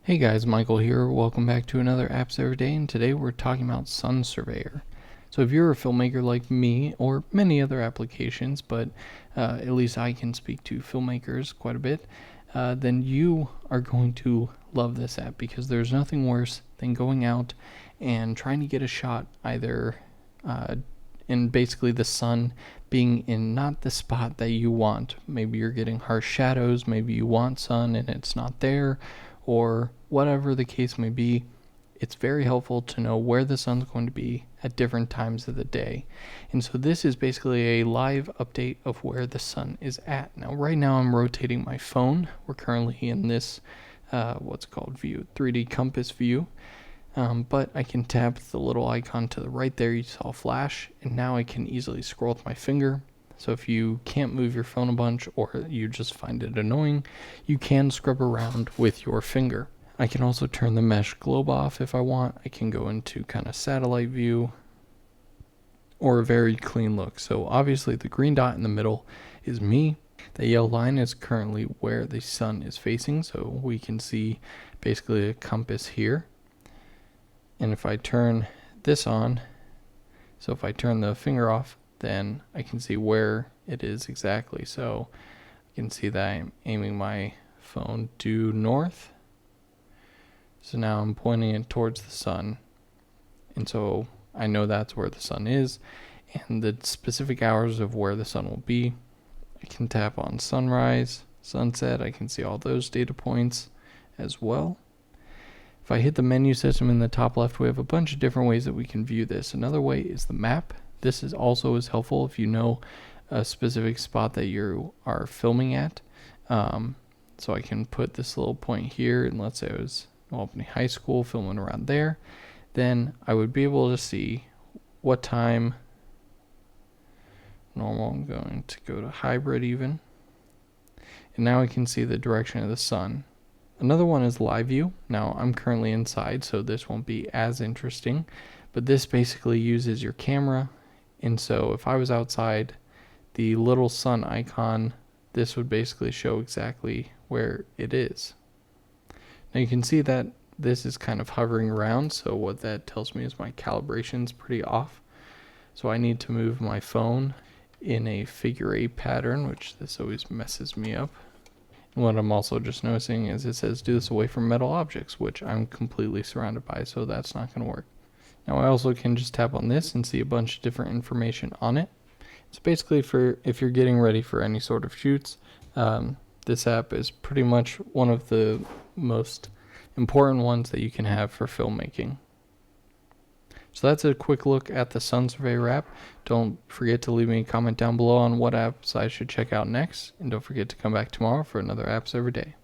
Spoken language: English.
Hey guys, Michael here. Welcome back to another Apps Every Day, and today we're talking about Sun Surveyor. So if you're a filmmaker like me, or many other applications, but at least I can speak to filmmakers quite a bit, then you are going to love this app because there's nothing worse than going out and trying to get a shot either in basically the sun being in not the spot that you want. Maybe you're getting harsh shadows, maybe you want sun and it's not there, or whatever the case may be. It's very helpful to know where the sun's going to be at different times of the day. And so this is basically a live update of where the sun is at. Now, right now I'm rotating my phone. We're currently in this, what's called view, 3D compass view. But I can tap the little icon to the right there. You saw a flash, and now I can easily scroll with my finger. So if you can't move your phone a bunch or you just find it annoying, you can scrub around with your finger. I can also turn the mesh globe off if I want. I can go into kind of satellite view or a very clean look. So obviously the green dot in the middle is me. The yellow line is currently where the sun is facing. So we can see basically a compass here. And if I turn this on, so if I turn the finger off, then I can see where it is exactly. So I can see that I'm aiming my phone due north. So now I'm pointing it towards the sun. And so I know that's where the sun is and the specific hours of where the sun will be. I can tap on sunrise, sunset. I can see all those data points as well. If I hit the menu system in the top left, we have a bunch of different ways that we can view this. Another way is the map. This is also as helpful if you know a specific spot that you are filming at. So I can put this little point here, and let's say I was in Albany High School filming around there. Then I would be able to see what time. Normal, I'm going to go to hybrid even. And now I can see the direction of the sun. Another one is live view. Now I'm currently inside, so this won't be as interesting, but this basically uses your camera. And so if I was outside, the little sun icon, this would basically show exactly where it is. Now you can see that this is kind of hovering around, so what that tells me is my calibration's pretty off. So I need to move my phone in a figure 8 pattern, which this always messes me up. And what I'm also just noticing is it says do this away from metal objects, which I'm completely surrounded by, so that's not going to work. Now I also can just tap on this and see a bunch of different information on it. It's basically for if you're getting ready for any sort of shoots. This app is pretty much one of the most important ones that you can have for filmmaking. So that's a quick look at the Sun Surveyor app. Don't forget to leave me a comment down below on what apps I should check out next. And don't forget to come back tomorrow for another Apps Every Day.